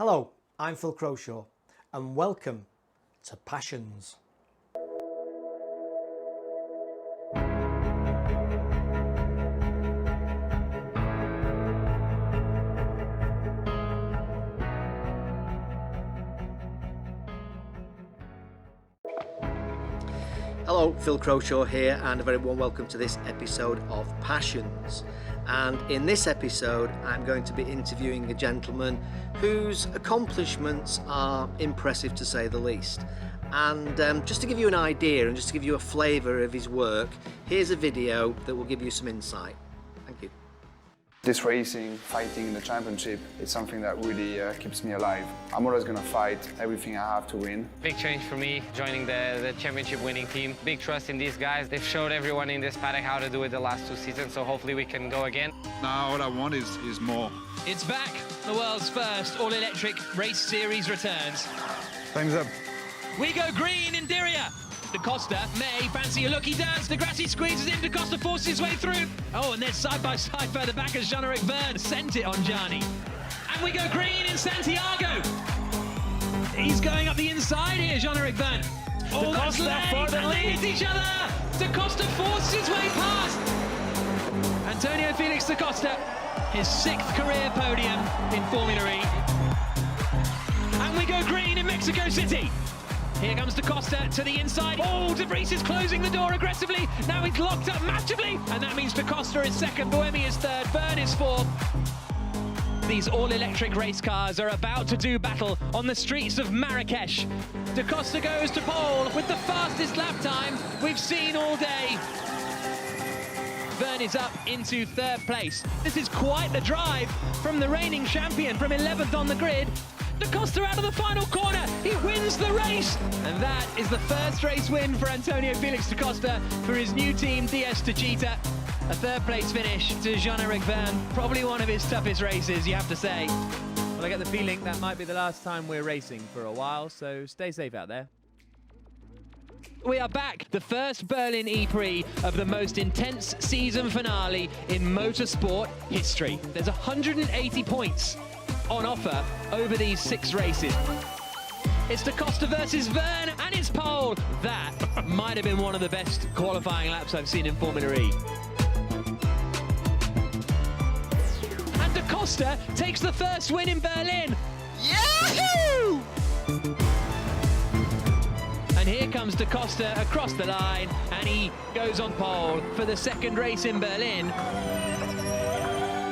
Hello, I'm Phil Croshaw and welcome to Passions. Hello, Phil Croshaw here, and a very warm welcome to this episode of Passions. And in this episode I'm going to be interviewing a gentleman whose accomplishments are impressive to say the least. And just to give you an idea and just to give you a flavour of his work, here's a video that will give you some insight. Thank you. This racing, fighting in the championship, is something that really keeps me alive. I'm always going to fight everything I have to win. Big change for me, joining the championship winning team. Big trust in these guys. They've showed everyone in this paddock how to do it the last 2 seasons, so hopefully we can go again. Now all I want is more. It's back. The world's first all-electric race series returns. Time's up. We go green in Diriyah. Da Costa may fancy a lucky dance. De Grassi squeezes in. Da Costa forces his way through. Oh, and then side by side further back as Jean-Eric Verne sent it on Gianni. And we go green in Santiago. He's going up the inside here, Jean-Eric Verne. Oh, that's late, and they hit each other. Da Costa forces his way past. Antonio Felix Da Costa, his 6th career podium in Formula E. And we go green in Mexico City. Here comes Da Costa to the inside. Oh, De Vries is closing the door aggressively. Now he's locked up massively. And that means Da Costa is 2nd, Buemi is 3rd, Verne is 4th. These all-electric race cars are about to do battle on the streets of Marrakesh. Da Costa goes to pole with the fastest lap time we've seen all day. Verne is up into 3rd place. This is quite the drive from the reigning champion, from 11th on the grid. Da Costa out of the final corner, he wins the race! And that is the first race win for Antonio Felix Da Costa for his new team, DS TECHEETAH. A 3rd place finish to Jean-Eric Verne, probably one of his toughest races, you have to say. Well, I get the feeling that might be the last time we're racing for a while, so stay safe out there. We are back, the first Berlin E-Prix of the most intense season finale in motorsport history. There's 180 points on offer over these 6 races. It's Da Costa versus Verne, and it's pole. That might have been one of the best qualifying laps I've seen in Formula E. And Da Costa takes the first win in Berlin. Yahoo! And here comes Da Costa across the line, and he goes on pole for the 2nd race in Berlin.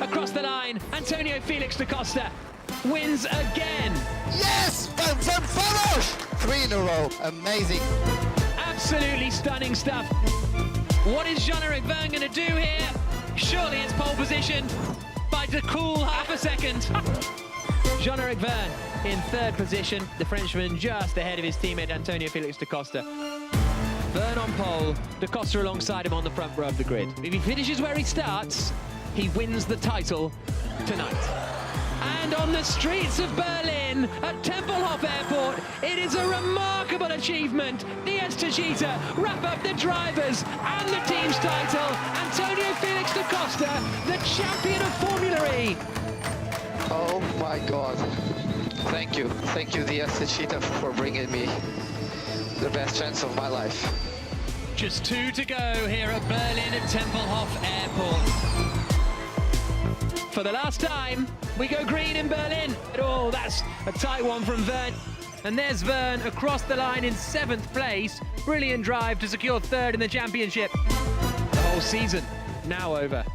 Across the line, Antonio Felix Da Costa wins again. Yes! Finish! 3 in a row. Amazing. Absolutely stunning stuff. What is Jean-Eric Verne going to do here? Surely it's pole position by the cool half a second. Jean-Eric Verne in 3rd position. The Frenchman just ahead of his teammate Antonio Felix Da Costa. Verne on pole, Da Costa alongside him on the front row of the grid. If he finishes where he starts, he wins the title tonight. And on the streets of Berlin at Tempelhof Airport, it is a remarkable achievement. DS TECHEETAH wrap up the drivers and the team's title. Antonio Felix Da Costa, the champion of Formula E. Oh my God. Thank you, DS TECHEETAH, for bringing me the best chance of my life. Just 2 to go here at Berlin at Tempelhof Airport. For the last time, we go green in Berlin. Oh, that's a tight one from Verne. And there's Verne across the line in 7th place. Brilliant drive to secure 3rd in the championship. The whole season now over.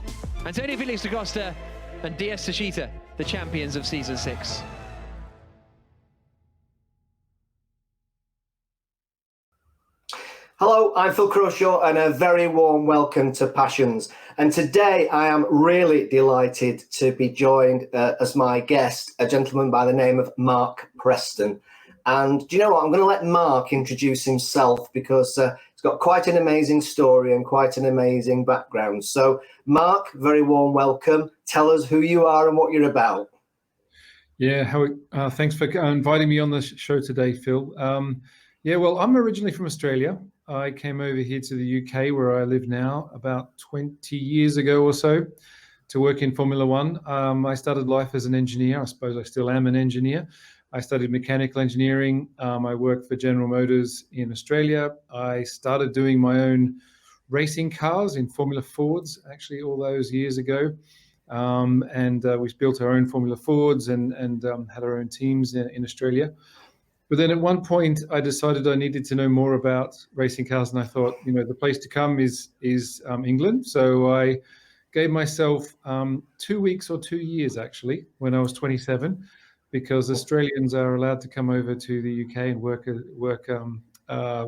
Antonio Felix Da Costa and DS TECHEETAH, the champions of season 6. Hello, I'm Phil Croshaw and a very warm welcome to Passions. And today I am really delighted to be joined as my guest, a gentleman by the name of Mark Preston. And do you know what? I'm going to let Mark introduce himself because he's got quite an amazing story and quite an amazing background. So Mark, very warm welcome. Tell us who you are and what you're about. Yeah, thanks for inviting me on the show today, Phil. Yeah, well, I'm originally from Australia. I came over here to the UK, where I live now, about 20 years ago or so. to work in Formula One. I started life as an engineer. I suppose I still am an engineer. I studied mechanical engineering. I worked for General Motors in Australia. I started doing my own racing cars in Formula Fords, actually, all those years ago. We built our own Formula Fords and had our own teams in Australia. But then at one point, I decided I needed to know more about racing cars, and I thought, the place to come is England. So I gave myself 2 weeks or 2 years, actually, when I was 27, because Australians are allowed to come over to the UK and work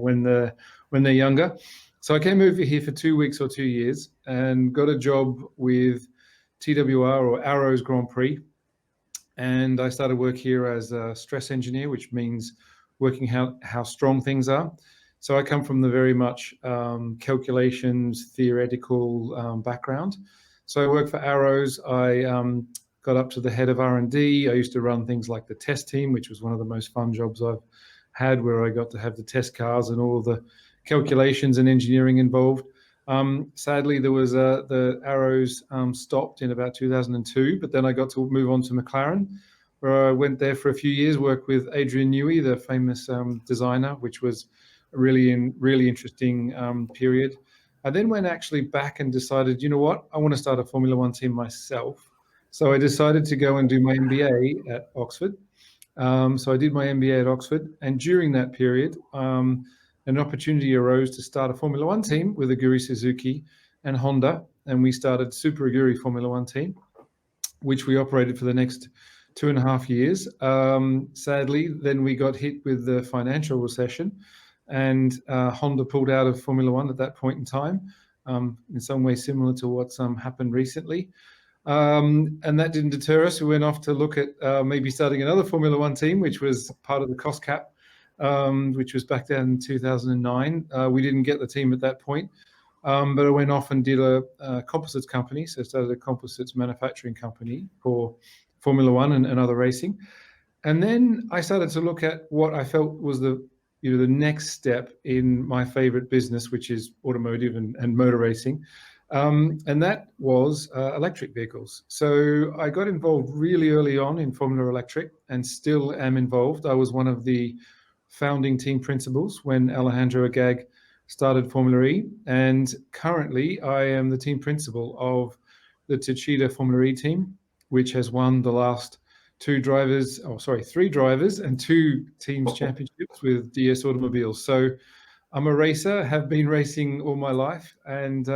when they're younger. So I came over here for 2 weeks or 2 years and got a job with TWR, or Arrows Grand Prix. And I started work here as a stress engineer, which means working how strong things are. So I come from the very much calculations, theoretical background. So I worked for Arrows. I got up to the head of R&D. I used to run things like the test team, which was one of the most fun jobs I've had, where I got to have the test cars and all of the calculations and engineering involved. Sadly, there was the Arrows stopped in about 2002, but then I got to move on to McLaren, where I went there for a few years, worked with Adrian Newey, the famous designer, which was a really interesting period. I then went actually back and decided, you know what, I want to start a Formula One team myself. So I decided to go and do my MBA at Oxford. So I did my MBA at Oxford, and during that period, an opportunity arose to start a Formula One team with Aguri Suzuki and Honda, and we started Super Aguri Formula One team, which we operated for the next 2.5 years. Sadly, then we got hit with the financial recession, and Honda pulled out of Formula One at that point in time, in some way similar to what's happened recently. And that didn't deter us. We went off to look at maybe starting another Formula One team, which was part of the cost cap, which was back then in 2009. We didn't get the team at that point, but I went off and did a composites company. So I started a composites manufacturing company for Formula One and other racing. And then I started to look at what I felt was the next step in my favorite business, which is automotive and motor racing. And that was electric vehicles. So I got involved really early on in Formula Electric and still am involved. I was one of the founding team principals when Alejandro Agag started Formula E. And currently I am the team principal of the TECHEETAH Formula E team, which has won the last three drivers and 2 teams championships with DS automobiles. So I'm a racer, have been racing all my life, and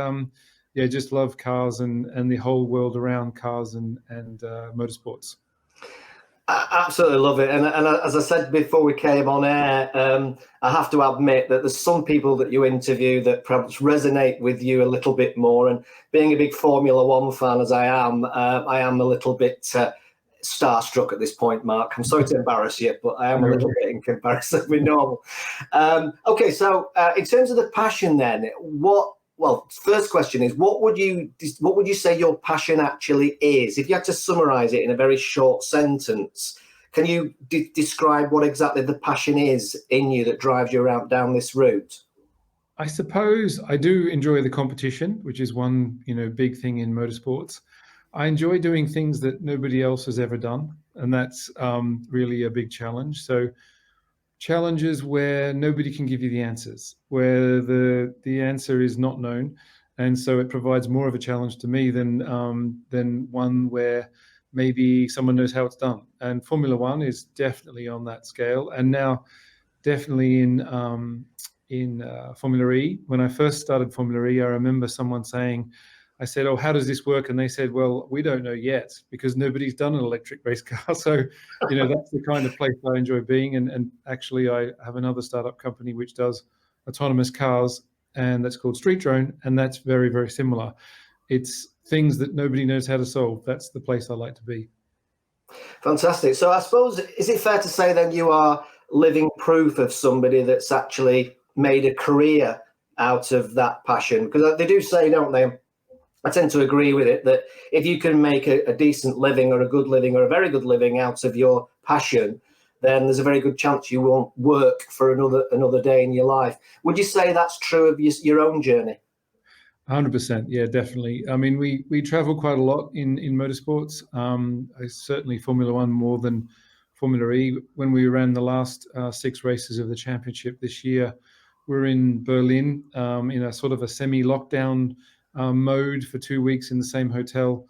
just love cars and the whole world around cars and motorsports. I absolutely love it. And as I said before we came on air, I have to admit that there's some people that you interview that perhaps resonate with you a little bit more. And being a big Formula One fan as I am a little bit starstruck at this point, Mark. I'm sorry to embarrass you, but I am a little bit in comparison with normal. Okay, so in terms of the passion then, first question is, what would you say your passion actually is? If you had to summarize it in a very short sentence, can you describe what exactly the passion is in you that drives you down this route? I suppose I do enjoy the competition, which is one, big thing in motorsports. I enjoy doing things that nobody else has ever done, and that's really a big challenge. So challenges where nobody can give you the answers, where the answer is not known, and so it provides more of a challenge to me than one where maybe someone knows how it's done. And Formula One is definitely on that scale, and now definitely in Formula E. When I first started Formula E, I remember someone saying, I said, "Oh, how does this work?" And they said, "Well, we don't know yet because nobody's done an electric race car." So, that's the kind of place I enjoy being. And actually, I have another startup company which does autonomous cars, and that's called Street Drone, and that's very, very similar. It's things that nobody knows how to solve. That's the place I like to be. Fantastic. So I suppose, is it fair to say then you are living proof of somebody that's actually made a career out of that passion? Because they do say, don't they, I tend to agree with it, that if you can make a decent living or a good living or a very good living out of your passion, then there's a very good chance you won't work for another day in your life. Would you say that's true of your own journey? 100%. Yeah, definitely. I mean, we travel quite a lot in motorsports. Certainly Formula One more than Formula E. When we ran the last 6 races of the championship this year, we're in Berlin in a sort of a semi-lockdown mode for 2 weeks in the same hotel,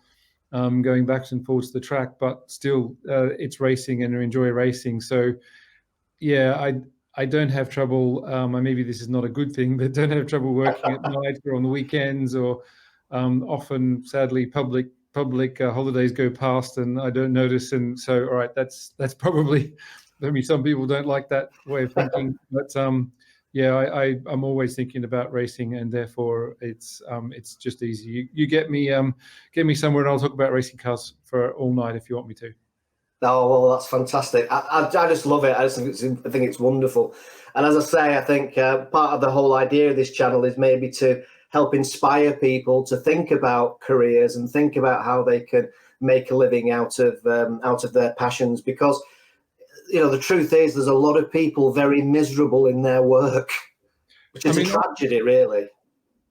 going backwards and forwards to the track. But still, it's racing and I enjoy racing. So yeah, I don't have trouble. Maybe this is not a good thing, but don't have trouble working at night or on the weekends, or often, sadly, public holidays go past and I don't notice. And so, all right, that's probably. I mean, some people don't like that way of thinking, but yeah, I'm always thinking about racing, and therefore it's just easy. You get me somewhere, and I'll talk about racing cars for all night if you want me to. Oh, well, that's fantastic. I just love it. I think it's wonderful. And as I say, I think part of the whole idea of this channel is maybe to help inspire people to think about careers and think about how they can make a living out of their passions. Because, the truth is there's a lot of people very miserable in their work, which is a tragedy, really.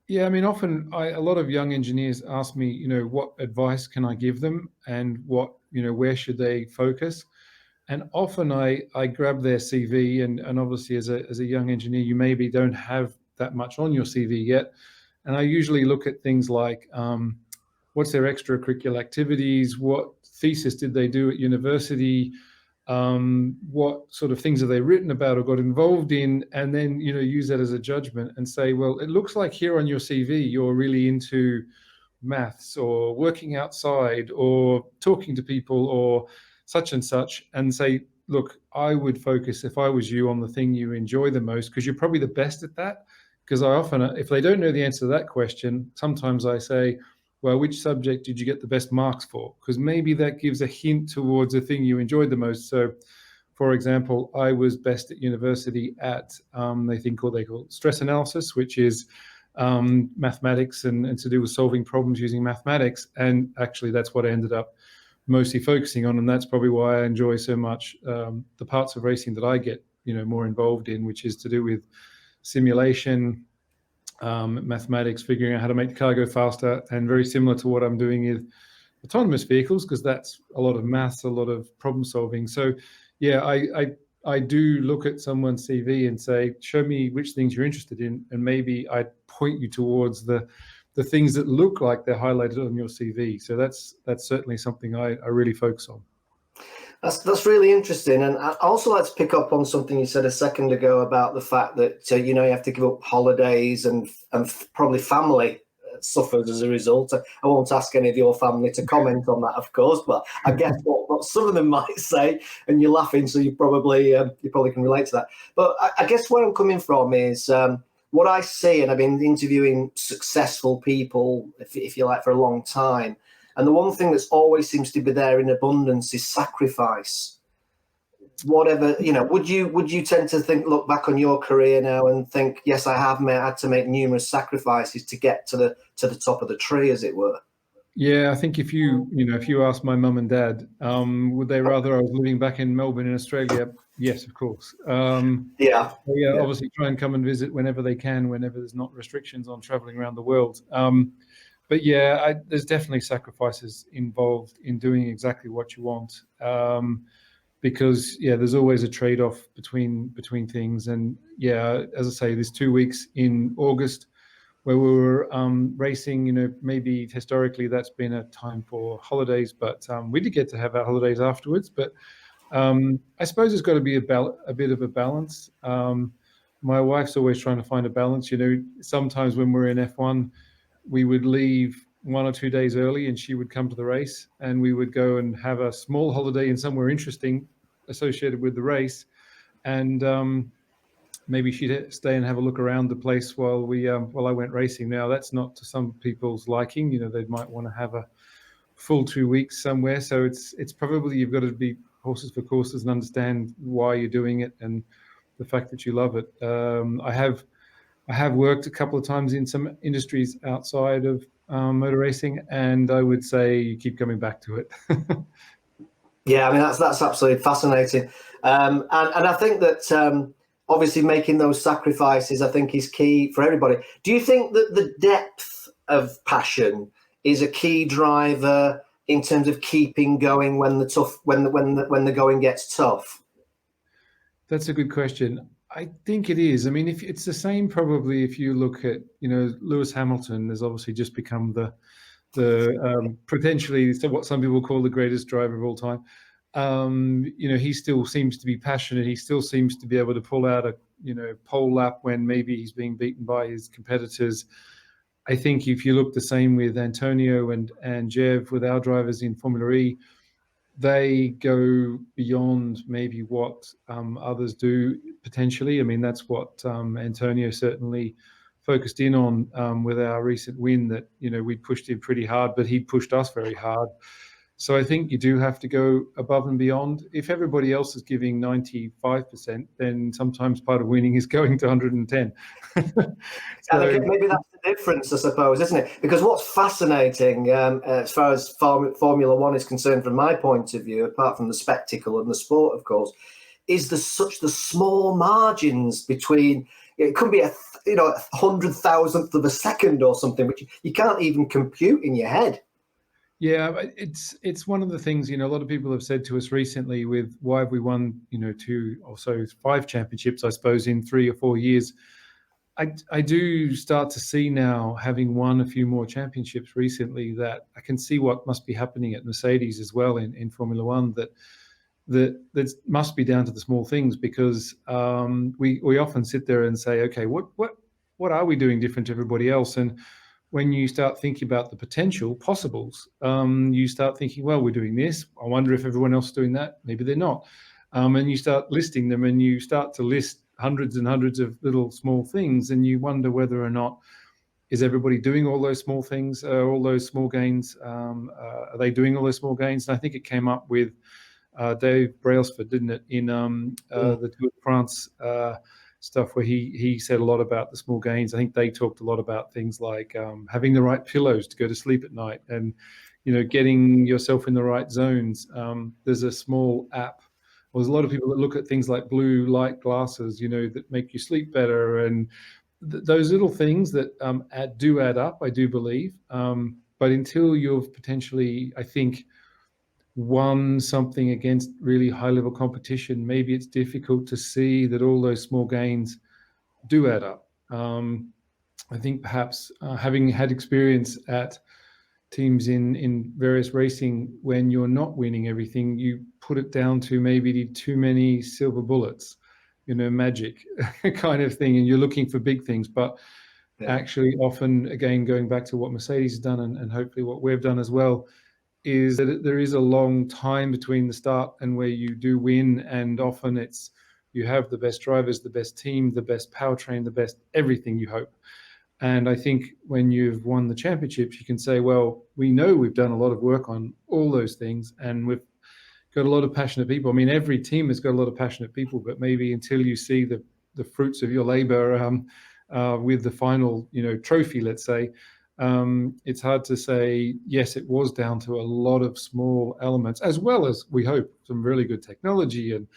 Yeah, I mean, often a lot of young engineers ask me, what advice can I give them, and what, where should they focus? And often I grab their CV, and obviously as a young engineer, you maybe don't have that much on your CV yet. And I usually look at things like what's their extracurricular activities, what thesis did they do at university, what sort of things have they written about or got involved in, and then use that as a judgment and say, well, it looks like here on your CV you're really into maths or working outside or talking to people or such and such, and say, look, I would focus, if I was you, on the thing you enjoy the most, because you're probably the best at that. Because I often, if they don't know the answer to that question, sometimes I say, well, which subject did you get the best marks for? Because maybe that gives a hint towards the thing you enjoyed the most. So, for example, I was best at university at they call stress analysis, which is mathematics and to do with solving problems using mathematics. And actually, that's what I ended up mostly focusing on, and that's probably why I enjoy so much the parts of racing that I get more involved in, which is to do with simulation, mathematics, figuring out how to make the car go faster, and very similar to what I'm doing with autonomous vehicles, because that's a lot of maths, a lot of problem solving. So yeah, I do look at someone's CV and say, show me which things you're interested in, and maybe I'd point you towards the things that look like they're highlighted on your CV. So that's certainly something I really focus on. That's really interesting. And I also like to pick up on something you said a second ago about the fact that, you have to give up holidays and probably family suffers as a result. I won't ask any of your family to comment on that, of course, but I guess what some of them might say, and you're laughing, so you probably can relate to that. But I guess where I'm coming from is what I see, and I've been interviewing successful people, if you like, for a long time. And the one thing that's always seems to be there in abundance is sacrifice. Whatever, would you tend to look back on your career now and think, yes, I have had to make numerous sacrifices to get to the top of the tree, as it were? Yeah, I think if you ask my mum and dad, would they rather I was living back in Melbourne in Australia? Yes, of course. Yeah, obviously try and come and visit whenever they can, whenever there's not restrictions on traveling around the world. But yeah, there's definitely sacrifices involved in doing exactly what you want, because there's always a trade-off between things. And yeah, as I say, there's 2 weeks in August where we were racing. Maybe historically that's been a time for holidays, but we did get to have our holidays afterwards. But I suppose it's got to be a bit of a balance. My wife's always trying to find a balance. Sometimes when we're in F1, we would leave 1 or 2 days early, and she would come to the race, and we would go and have a small holiday in somewhere interesting associated with the race, and maybe she'd stay and have a look around the place while I went racing. Now that's not to some people's liking. They might want to have a full 2 weeks somewhere. So it's probably, you've got to be horses for courses and understand why you're doing it and the fact that you love it. I have worked a couple of times in some industries outside of motor racing, and I would say you keep coming back to it. Yeah, I mean, that's absolutely fascinating. And I think that obviously making those sacrifices, I think, is key for everybody. Do you think that the depth of passion is a key driver in terms of keeping going when the going gets tough? That's a good question. I think it is. I mean, if it's the same, probably if you look at, Lewis Hamilton has obviously just become the potentially what some people call the greatest driver of all time. He still seems to be passionate. He still seems to be able to pull out a, pole lap when maybe he's being beaten by his competitors. I think if you look the same with Antonio and Jev, with our drivers in Formula E, they go beyond maybe what others do potentially. I mean, that's what Antonio certainly focused in on with our recent win, that, we pushed him pretty hard, but he pushed us very hard. So I think you do have to go above and beyond. If everybody else is giving 95%, then sometimes part of winning is going to 110. So, maybe that's the difference, I suppose, isn't it? Because what's fascinating, as far as Formula One is concerned, from my point of view, apart from the spectacle and the sport, of course, is the small margins between. It could be a 100,000th of a second or something, which you can't even compute in your head. Yeah, it's one of the things, a lot of people have said to us recently with why have we won, 2 or so 5 championships, I suppose, in 3 or 4 years. I do start to see now, having won a few more championships recently, that I can see what must be happening at Mercedes as well in Formula One, that must be down to the small things, because we often sit there and say, okay, what are we doing different to everybody else? And when you start thinking about the potential possibles, you start thinking, well, we're doing this. I wonder if everyone else is doing that. Maybe they're not. And you start listing them, and you start to list hundreds and hundreds of little small things, and you wonder whether or not, is everybody doing all those small things, all those small gains? Are they doing all those small gains? And I think it came up with Dave Brailsford, didn't it, in the Tour de France stuff, where he said a lot about the small gains. I think they talked a lot about things like having the right pillows to go to sleep at night, and getting yourself in the right zones. There's a small app. Well, there's a lot of people that look at things like blue light glasses, that make you sleep better, and those little things that do add up, I do believe. But until you've potentially, I think, won something against really high-level competition, maybe it's difficult to see that all those small gains do add up. I think perhaps having had experience at teams in various racing, when you're not winning everything, you put it down to maybe too many silver bullets, magic kind of thing, and you're looking for big things. But actually, often, again, going back to what Mercedes has done, and hopefully what we've done as well, is that there is a long time between the start and where you do win, and often it's you have the best drivers, the best team, the best powertrain, the best everything, you hope. And I think when you've won the championships, you can say, well, we know we've done a lot of work on all those things, and we've got a lot of passionate people. I mean, every team has got a lot of passionate people, but maybe until you see the fruits of your labor with the final, trophy, let's say, it's hard to say, yes, it was down to a lot of small elements, as well as, we hope, some really good technology and,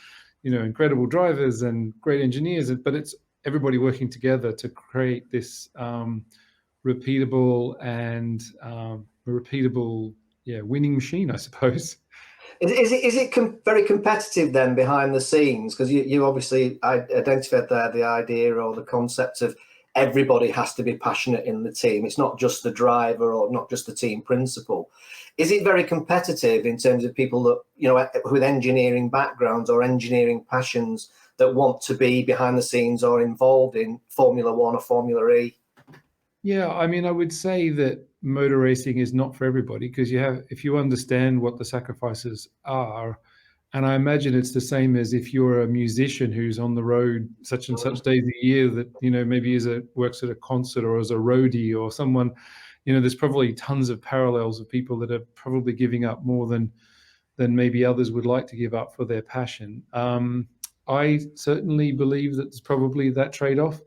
incredible drivers and great engineers. But it's everybody working together to create this repeatable winning machine, I suppose. Is it very competitive then behind the scenes? Because you obviously identified there the idea or the concept of everybody has to be passionate in the team. It's not just the driver or not just the team principal. Is it very competitive in terms of people that, with engineering backgrounds or engineering passions that want to be behind the scenes or involved in Formula One or Formula E? Yeah, I mean, I would say that motor racing is not for everybody, because if you understand what the sacrifices are, and I imagine it's the same as if you're a musician who's on the road such and such days a year, that, maybe works at a concert or as a roadie or someone, there's probably tons of parallels of people that are probably giving up more than maybe others would like to give up for their passion. I certainly believe that there's probably that trade-off.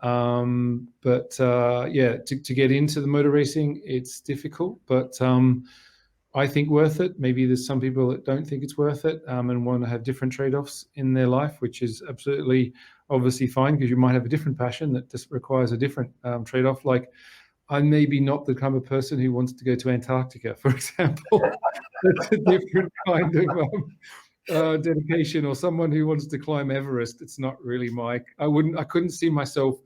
But to get into the motor racing, it's difficult, but I think worth it. Maybe there's some people that don't think it's worth it and want to have different trade-offs in their life, which is absolutely obviously fine, because you might have a different passion that just requires a different trade-off. Like, I'm maybe not the kind of person who wants to go to Antarctica, for example. That's a different kind of dedication. Or someone who wants to climb Everest. It's not really I couldn't see myself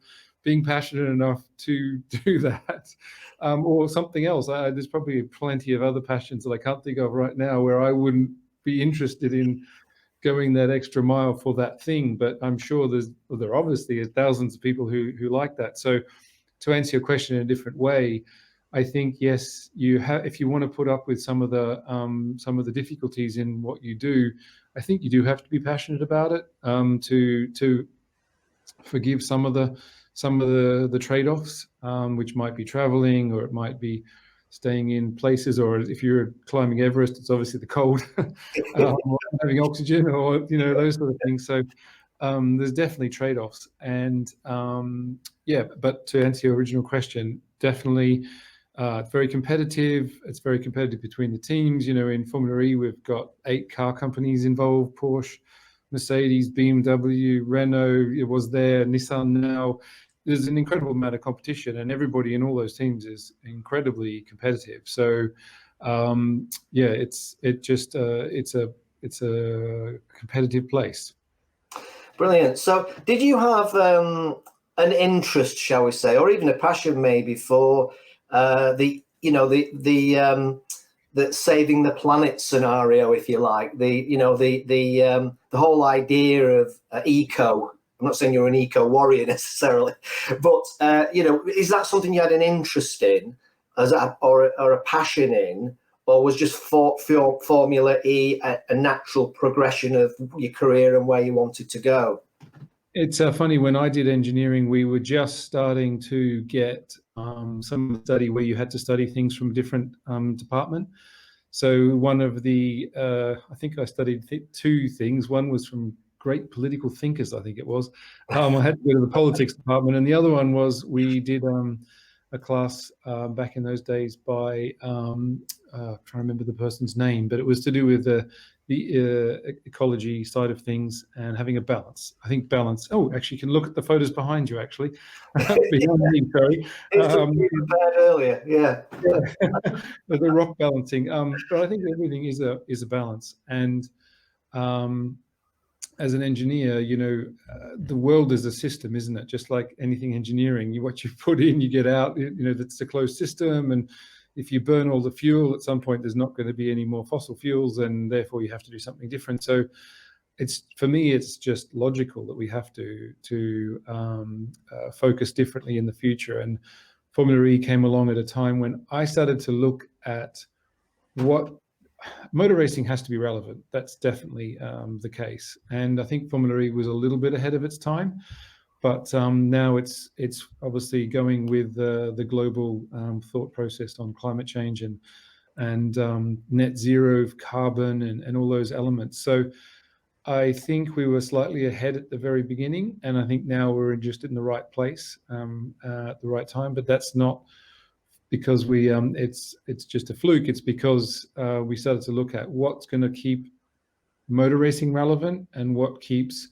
being passionate enough to do that. Or something else. There's probably plenty of other passions that I can't think of right now where I wouldn't be interested in going that extra mile for that thing. But I'm sure there obviously are thousands of people who like that. So to answer your question in a different way, I think yes, if you want to put up with some of the difficulties in what you do, I think you do have to be passionate about it to forgive some of the trade-offs, which might be traveling, or it might be staying in places, or if you're climbing Everest, it's obviously the cold, or having oxygen, or those sort of things. So there's definitely trade-offs, and but to answer your original question, definitely it's very competitive. It's very competitive between the teams. In Formula E, we've got 8 car companies involved: Porsche, Mercedes, BMW, Renault. It was there, Nissan now. There's an incredible amount of competition, and everybody in all those teams is incredibly competitive. So, it's a competitive place. Brilliant. So, did you have an interest, shall we say, or even a passion maybe for the saving the planet scenario, if you like, the whole idea of eco? I'm not saying you're an eco warrior necessarily, but is that something you had an interest in, or a passion in, or was just Formula E a natural progression of your career and where you wanted to go? It's funny, when I did engineering, we were just starting to get some study where you had to study things from a different department. So one of the, I think I studied 2 things. One was from great political thinkers, I think it was. I had to go to the politics department, and the other one was we did a class back in those days by trying to remember the person's name, but it was to do with the ecology side of things and having a balance. I think balance. Oh, actually, you can look at the photos behind you. Actually, behind me, sorry. Earlier, yeah. The rock balancing. But I think everything is a balance, and as an engineer, the world is a system, isn't it? Just like anything engineering, what you put in, you get out. That's a closed system, and if you burn all the fuel, at some point there's not going to be any more fossil fuels, and therefore you have to do something different. So, for me, it's just logical that we have to focus differently in the future. And Formula E came along at a time when I started to look at what motor racing has to be relevant. That's definitely the case, and I think Formula E was a little bit ahead of its time, but now it's obviously going with the global thought process on climate change and net zero carbon and all those elements. So I think we were slightly ahead at the very beginning, and I think now we're just in the right place at the right time. But that's not because we it's just a fluke. It's because we started to look at what's going to keep motor racing relevant and what keeps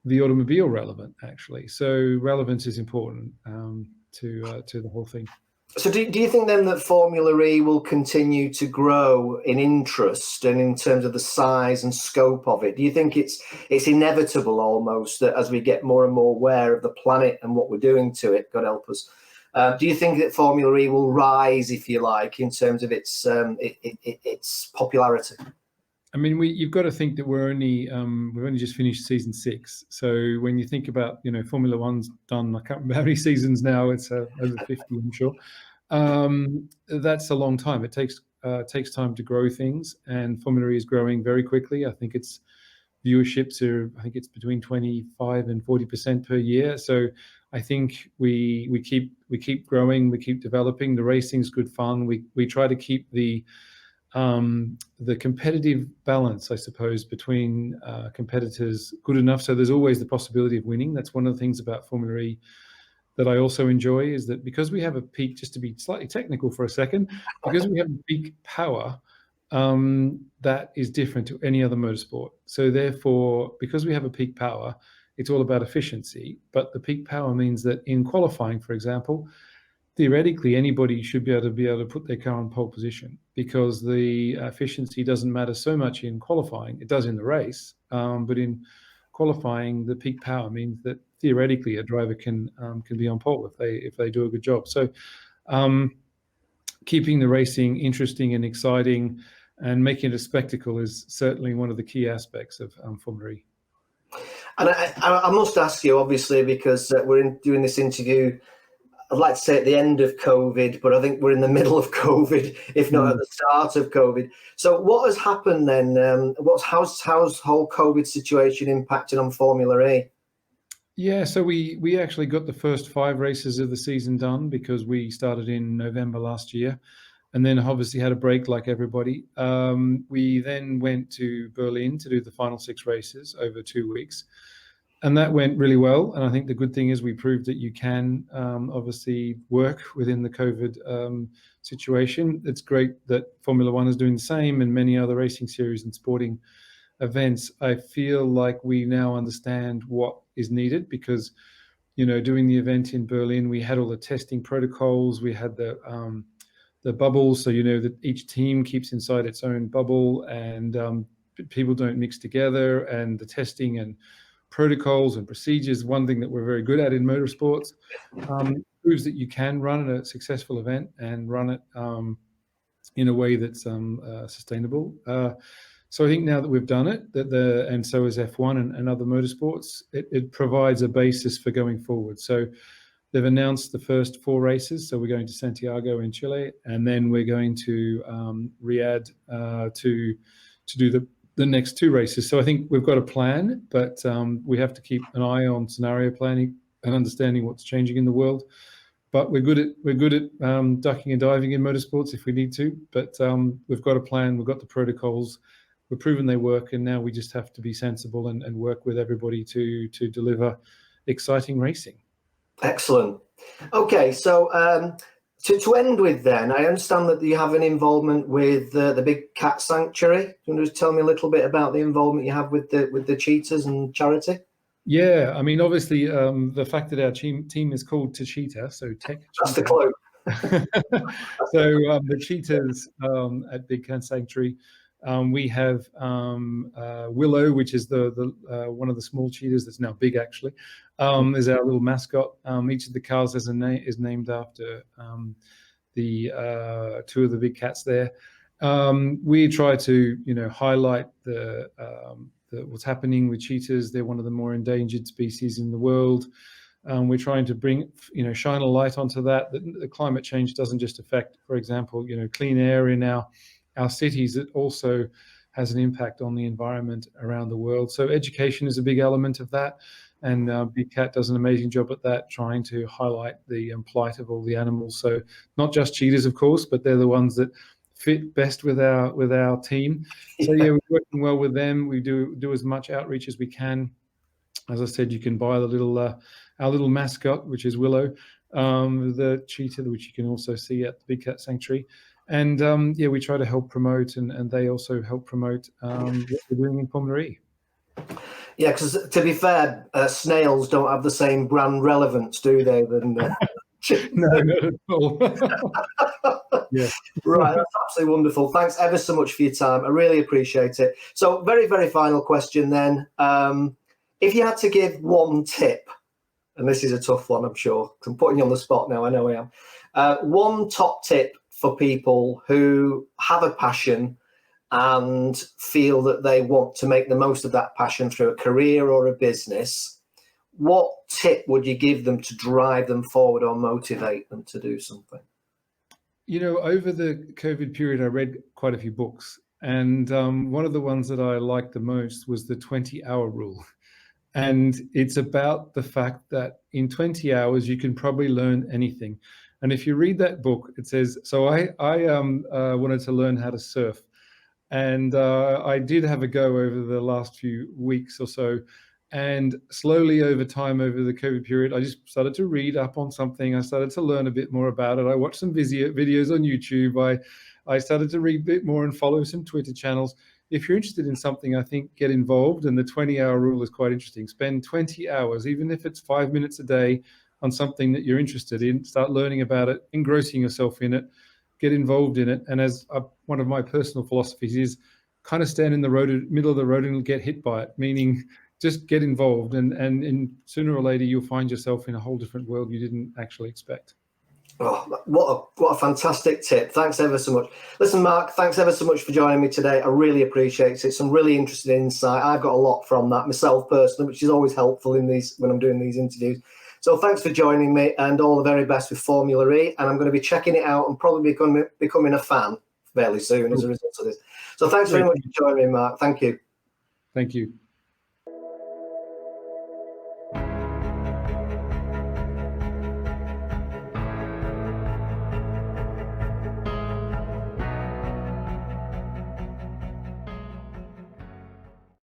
the automobile relevant, actually. So relevance is important to the whole thing. So do you think then that Formula E will continue to grow in interest and in terms of the size and scope of it? Do you think it's inevitable almost that as we get more and more aware of the planet and what we're doing to it, God help us, do you think that Formula E will rise, if you like, in terms of its popularity? I mean, you've got to think that we've only just finished season 6. So when you think about, Formula One's done, I can't remember how many seasons now. It's over 50, I'm sure. That's a long time. It takes time to grow things, and Formula E is growing very quickly. I think its viewerships it's between 25 and 40% per year. So I think we keep growing, we keep developing. The racing's good fun. We try to keep the competitive balance, I suppose, between competitors good enough. So there's always the possibility of winning. That's one of the things about Formula E that I also enjoy, is that because we have a peak, just to be slightly technical for a second, because we have a peak power, that is different to any other motorsport. So therefore, because we have a peak power, it's all about efficiency. But the peak power means that in qualifying, for example, theoretically anybody should be able to put their car on pole position, because the efficiency doesn't matter so much in qualifying. It does in the race, but in qualifying, the peak power means that theoretically a driver can be on pole if they do a good job. So keeping the racing interesting and exciting and making it a spectacle is certainly one of the key aspects of Formula E. And I must ask you, obviously, because we're doing this interview, I'd like to say at the end of COVID, but I think we're in the middle of COVID, if not at the start of COVID. So what has happened then? How's the whole COVID situation impacted on Formula E? Yeah, so we actually got the first 5 races of the season done, because we started in November last year, and then obviously had a break like everybody. We then went to Berlin to do the final 6 races over 2 weeks. And that went really well. And I think the good thing is we proved that you can obviously work within the COVID situation. It's great that Formula One is doing the same, and many other racing series and sporting events. I feel like we now understand what is needed, because, doing the event in Berlin, we had all the testing protocols. We had the bubbles, so that each team keeps inside its own bubble, and people don't mix together, and the testing and protocols and procedures, one thing that we're very good at in motorsports, proves that you can run a successful event and run it in a way that's sustainable. So I think now that we've done it, and so is F1 and other motorsports, it provides a basis for going forward. So they've announced the first 4 races. So we're going to Santiago in Chile, and then we're going to Riyadh to do the next 2 races. So I think we've got a plan, but we have to keep an eye on scenario planning and understanding what's changing in the world. But we're good at ducking and diving in motorsports if we need to. But we've got a plan. We've got the protocols. We've proven they work, and now we just have to be sensible and work with everybody to deliver exciting racing. Excellent. Okay, so to end with then, I understand that you have an involvement with the Big Cat Sanctuary. Do you want to just tell me a little bit about the involvement you have with the cheetahs and charity? Yeah, I mean, obviously, the fact that our team is called TECHEETAH, so Tech. That's the clue. So the cheetahs at Big Cat Sanctuary, we have Willow, which is the one of the small cheetahs that's now big, actually, is our little mascot. Each of the cars is named after the 2 of the big cats there. We try to highlight what's happening with cheetahs. They're one of the more endangered species in the world. We're trying to bring, shine a light onto that the climate change doesn't just affect, for example, clean air in our cities. It also has an impact on the environment around the world. So education is a big element of that. And Big Cat does an amazing job at that, trying to highlight the plight of all the animals. So not just cheetahs, of course, but they're the ones that fit best with our team. So yeah, we're working well with them. We do as much outreach as we can. As I said, you can buy the little our little mascot, which is Willow, the cheetah, which you can also see at the Big Cat Sanctuary. And yeah, we try to help promote, and they also help promote what we're doing in Formula E. Yeah, because to be fair, snails don't have the same brand relevance, do they? Than No, not at all. Yeah. Right, that's absolutely wonderful. Thanks ever so much for your time. I really appreciate it. So very, very final question then. If you had to give one tip, and this is a tough one, I'm sure, 'cause I'm putting you on the spot now, I know I am. One top tip for people who have a passion and feel that they want to make the most of that passion through a career or a business, what tip would you give them to drive them forward or motivate them to do something? Over the COVID period, I read quite a few books, and one of the ones that I liked the most was the 20-hour rule. And it's about the fact that in 20 hours, you can probably learn anything. And if you read that book, it says, so I wanted to learn how to surf. And I did have a go over the last few weeks or so. And slowly over time, over the COVID period, I just started to read up on something. I started to learn a bit more about it. I watched some videos on YouTube. I started to read a bit more and follow some Twitter channels. If you're interested in something, I think get involved. And the 20-hour rule is quite interesting. Spend 20 hours, even if it's 5 minutes a day, on something that you're interested in, start learning about it, engrossing yourself in it, get involved in it. And as one of my personal philosophies is kind of stand in the middle of the road and get hit by it, meaning just get involved. And sooner or later, you'll find yourself in a whole different world you didn't actually expect. Oh, what a fantastic tip. Thanks ever so much. Listen, Mark, thanks ever so much for joining me today. I really appreciate it. Some really interesting insight. I've got a lot from that myself personally, which is always helpful when I'm doing these interviews. So thanks for joining me, and all the very best with Formula E. And I'm going to be checking it out and probably becoming a fan fairly soon as a result of this. So thanks very much for joining me, Mark. Thank you. Thank you.